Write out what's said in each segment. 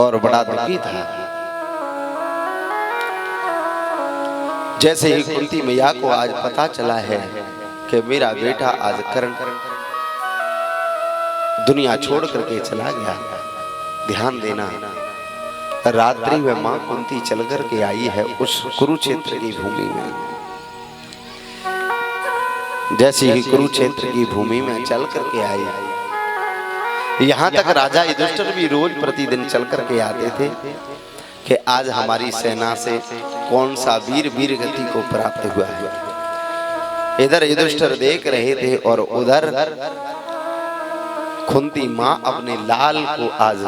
और बड़ा दुखी था। जैसे ही कुंती मैया को आज पता चला है कि मेरा बेटा आज कर्ण दुनिया छोड़ करके चला गया, ध्यान देना, रात्रि में मां कुंती चल करके आई है उस कुरुक्षेत्र की भूमि में। जैसे ही कुरुक्षेत्र की भूमि में चल करके आई, यहाँ तक राजा युधिष्ठिर भी रोज प्रतिदिन चल करके आते थे कि आज हमारी सेना से कौन सा वीर वीर गति को प्राप्त हुआ है। इधर युधिष्ठिर देख रहे थे और उधर कुंती मां अपने लाल को आज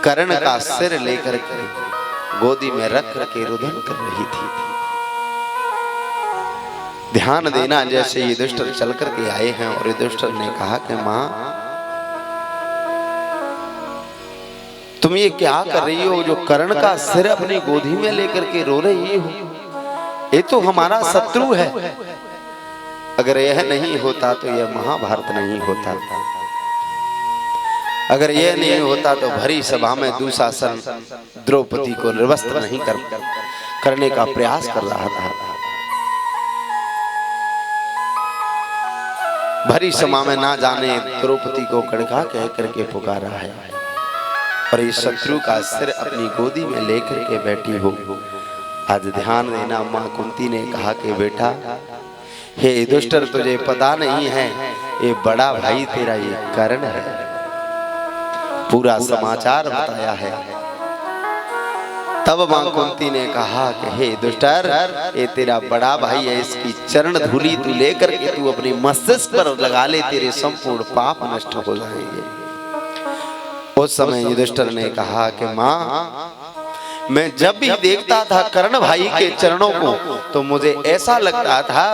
कर्ण का सिर लेकर के गोदी में रख करके रुदन कर रही थी। ध्यान देना, जैसे युधिष्ठिर चल करके आए हैं और युधिष्ठिर ने कहा कि मां तुम ये क्या कर रही हो, जो कर्ण का सिर अपनी गोदी में लेकर के रो रही हो, ये तो हमारा शत्रु है। अगर यह नहीं होता तो यह महाभारत नहीं होता, अगर यह नहीं होता तो भरी सभा में दुशासन द्रौपदी को निर्वस्त्र नहीं करने का प्रयास कर रहा था। भरी सभा में ना जाने द्रौपदी को कणका कह करके पुकारा है और इस शत्रु का सिर अपनी गोदी में लेकर के बैठी हो। आज ध्यान देना, मां कुंती ने कहा कि बेटा हे युधिष्ठिर, तुझे पता नहीं है ये बड़ा भाई तेरा ये कर्ण है। पूरा समाचार बताया है। तब मां कुंती ने कहा कि हे युधिष्ठिर, ये तेरा बड़ा भाई है, इसकी चरण धूलि तू लेकर के तू अपने मस्तिष्क पर लगा ले, तेरे संपूर्ण पाप नष्ट हो जाएंगे। उस समय युधिष्ठिर ने कहा कि मां, मैं जब भी देखता था कर्ण भाई के चरणों को तो मुझे ऐसा लगता था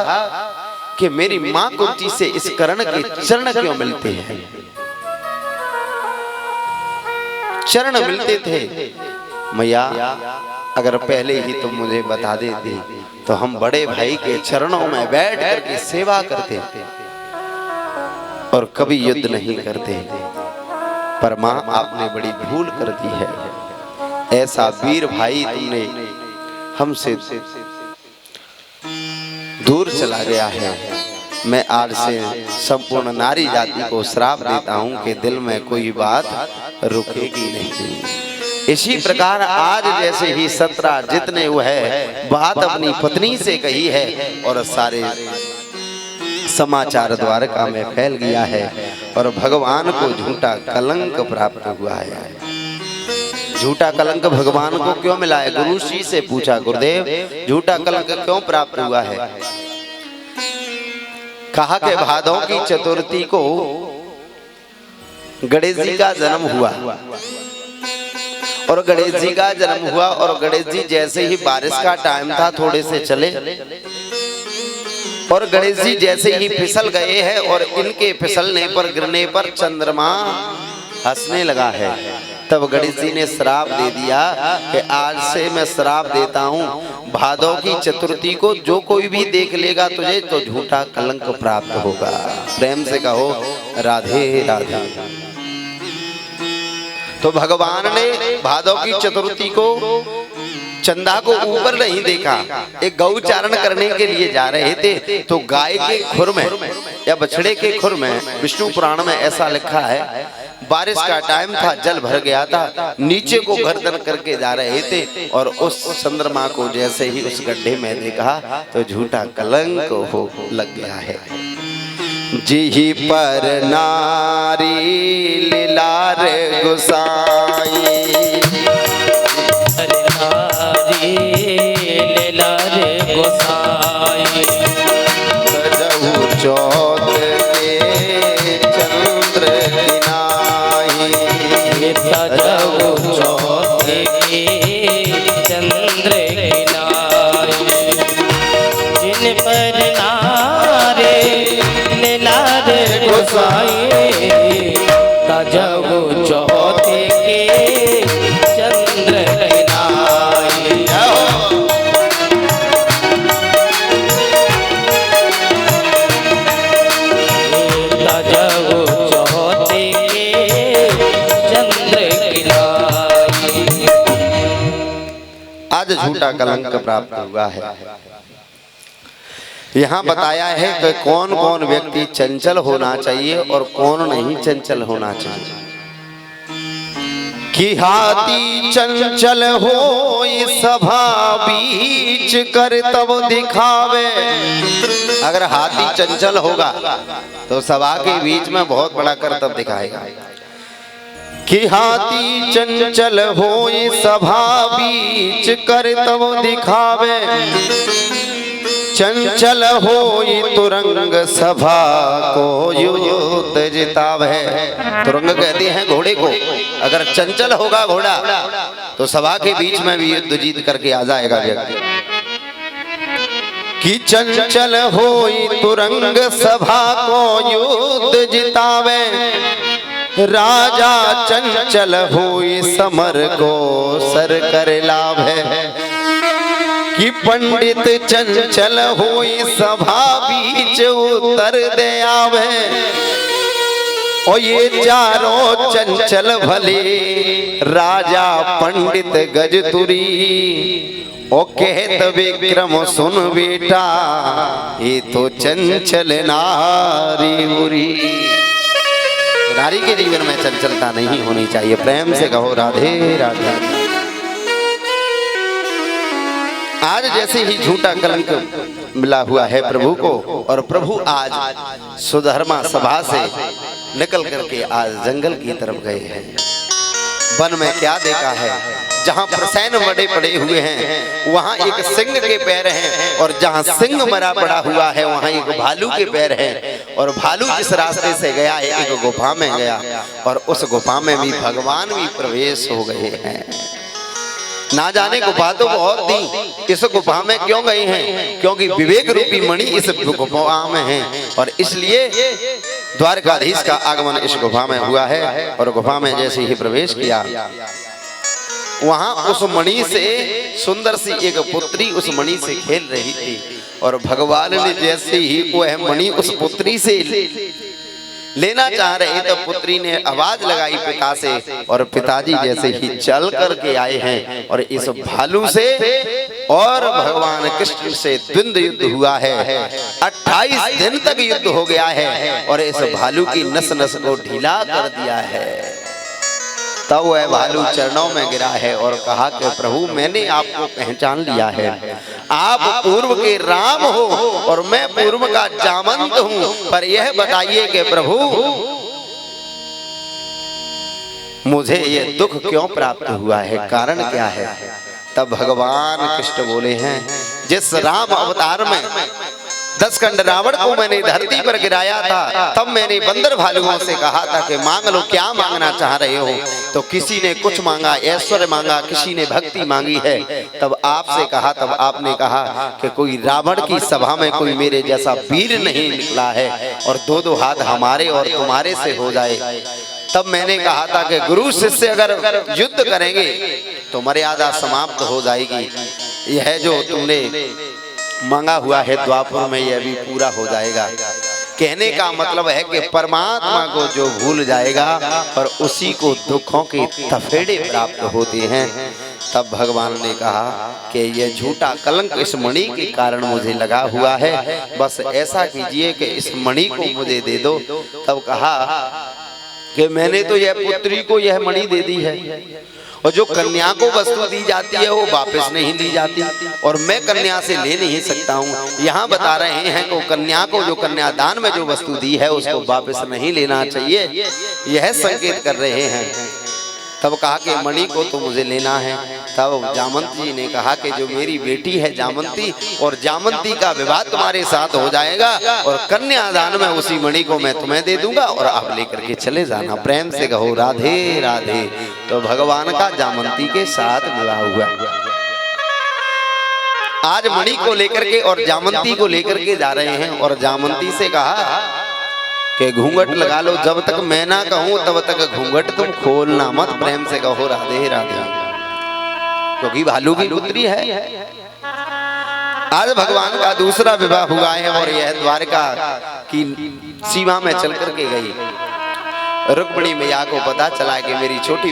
कि मेरी मां कुंती से इस कर्ण के चरण क्यों मिलते हैं। चरण मिलते थे। मैया अगर पहले ही तुम मुझे बता देती तो हम बड़े भाई के चरणों में बैठ करके सेवा करते और कभी युद्ध नहीं करते। पर मां, आपने बड़ी भूल कर दी है। ऐसा वीर भाई तुमने हमसे दूर चला गया है। मैं आज से संपूर्ण नारी जाति को श्राप देता हूं कि दिल में कोई बात रुकेगी नहीं। इसी प्रकार आज जैसे ही सत्यजित ने वह बात अपनी पत्नी से कही है और सारे समाचार द्वारका में फैल गया है और भगवान को झूठा कलंक प्राप्त हुआ है। झूठा कलंक भगवान को क्यों मिला है? गुरु जी से पूछा, गुरुदेव झूठा कलंक क्यों प्राप्त हुआ है? कहा कि भादों की चतुर्थी को गणेश जी का जन्म हुआ और गणेश जी का जन्म हुआ और गणेश जी जैसे ही बारिश का टाइम था थोड़े से चले और गणेश जी जैसे ही फिसल गए हैं और इनके फिसलने पर गिरने पर चंद्रमा हंसने लगा है। तब गणेश जी ने श्राप दे दिया कि आज से मैं श्राप देता हूँ, भादों की चतुर्थी को जो कोई भी देख लेगा तुझे तो झूठा कलंक प्राप्त होगा। प्रेम से कहो राधे राधे। तो भगवान ने भादों की चतुर्थी को चंदा को ऊपर नहीं देखा। एक गौ चारण करने के लिए जा रहे थे तो गाय के खुर में या बछड़े के खुर में, विष्णु पुराण में ऐसा लिखा है, बारिश का टाइम था, जल भर गया था, नीचे को गर्दन करके जा रहे थे और उस चंद्रमा को जैसे ही उस गड्ढे में देखा तो झूठा कलंक हो लग गया है। जी पर नारी लीलार गोसाई, लीलार गोसाई, गजहु चौथ के चंद्र किनाई, गजहु चौथ के चंद्र किनाई, जिन पर नारे लीलार गोसाई, गजहु चौथ के चंद्र किनाई। गजहु चौथ के चंद्र किनाई। आज झूठा कलंक प्राप्त हुआ है। यहाँ बताया है कि कौन कौन व्यक्ति चंचल होना चाहिए और कौन नहीं चंचल होना चाहिए। कि हाथी चंचल हो सभा बीच कर तब दिखावे। अगर हाथी चंचल होगा तो सभा के बीच में बहुत बड़ा करतब दिखाएगा। कि हाथी चंचल हो सभा बीच कर तब दिखावे। चंचल हो तुरंग सभा को युद्ध जितावे। तुरंग कहते हैं घोड़े को। अगर चंचल होगा घोड़ा तो सभा के बीच में भी युद्ध जीत करके आ जाएगा व्यक्ति। कि चंचल हो तुरंग सभा को युद्ध जितावे। राजा चंचल हो समर को सर कर लाभे। कि पंडित चंचल होई सभा बीच उतर दे आवे। और ये चारों चंचल भले राजा पंडित गजतुरी। ओ कहत विक्रम सुन बेटा ये तो चंचल नारी बुरी। नारी के जीवन में चंचलता नहीं होनी चाहिए। प्रेम से कहो राधे राधे। आज जैसे ही झूठा कलंक मिला हुआ है प्रभु को, और प्रभु आज सुधर्मा सभा से निकल करके आज जंगल की तरफ गए हैं। वन में क्या देखा है, जहाँ प्रसैन बड़े पड़े हुए हैं वहाँ एक सिंह के पैर हैं, और जहाँ सिंह मरा पड़ा हुआ है वहाँ एक भालू के पैर हैं। और भालू जिस रास्ते से गया एक गुफा में गया, और उस गुफा में भी भगवान भी प्रवेश हो गए हैं। ना जाने गुफा तो बहुत थी, इस गुफा में क्यों गए हैं? क्योंकि विवेक रूपी मणि इस गुफा में है, और इसलिए द्वारकाधीश का आगमन इस गुफा में हुआ है। और गुफा में जैसे ही प्रवेश किया वहां उस मणि से सुंदर सी एक पुत्री उस मणि से खेल रही थी, और भगवान ने जैसे ही वह मणि उस पुत्री से लेना चाह रहे तो पुत्री ने आवाज लगाई पिता से, और पिताजी जैसे ही चल करके आए हैं और इस भालू से और भगवान कृष्ण से द्वंद्व युद्ध हुआ है। 28 दिन तक युद्ध हो गया है, और इस भालू की नस नस को ढीला कर दिया है। तब वह भालू चरणों में गिरा है और कहा कि प्रभु मैंने आपको पहचान लिया है। आप पूर्व के राम हो और मैं पूर्व का जामंत हूँ, पर यह बताइए कि प्रभु मुझे ये दुख क्यों प्राप्त हुआ है, कारण क्या है? तब भगवान कृष्ण बोले हैं, जिस राम अवतार में 10 खंड रावण को मैंने धरती पर गिराया था, तब मैंने बंदर भालुओं से कहा था कि मांग लो, क्या मांगना चाह रहे हो? तो किसी ने कुछ मांगा, ऐश्वर्य मांगा, किसी ने भक्ति मांगी है। तब आपसे कहा, तब आपने कहा कि कोई रावण की सभा में कोई मेरे जैसा वीर नहीं निकला है, और 2-2 हाथ हमारे और तुम्हारे से हो जाए। तब मैंने कहा था कि गुरु शिष्य अगर युद्ध करेंगे तो मर्यादा समाप्त हो जाएगी। यह जो तुमने मांगा हुआ है द्वापर में यह भी पूरा हो जाएगा। कहने का मतलब है कि परमात्मा को जो भूल जाएगा और उसी को दुखों के तफेड़े प्राप्त होते हैं। तब भगवान ने कहा कि यह झूठा कलंक इस मणि के कारण मुझे लगा हुआ है, बस ऐसा कीजिए कि इस मणि को मुझे दे दो। तब कहा कि मैंने तो यह पुत्री को यह मणि दे दी है, और जो कन्या को वस्तु दी जाती है वो वापस नहीं ली जाती, और मैं कन्या से ले नहीं सकता हूँ। यहाँ बता रहे हैं कि कन्या को जो कन्यादान में जो वस्तु दी है उसको वापस नहीं लेना चाहिए, यह संकेत कर रहे हैं। तब कहा कि मणि को तो मुझे लेना है। तब जामंती जी ने कहा कि जो मेरी बेटी है जामंती, और जामंती का विवाह तुम्हारे साथ हो जाएगा, और कन्यादान में उसी मणि को मैं तुम्हें दे दूंगा और आप लेकर के चले जाना। प्रेम से कहो राधे राधे। तो भगवान का जामंती के साथ विवाह हुआ। आज मणि को लेकर के और जामंती को लेकर के जा रहे हैं, और जामंती से कहा कि घूंघट लगा लो, जब तक मैं ना कहूं तब तक घूंघट तुम खोलना मत। प्रेम से कहो राधे राधे, क्योंकि भालू की पुत्री है। आज भगवान का दूसरा विवाह हुआ है, और यह द्वारका की सीमा में चल करके गई। रुक्मिणी मैया को पता चला कि मेरी छोटी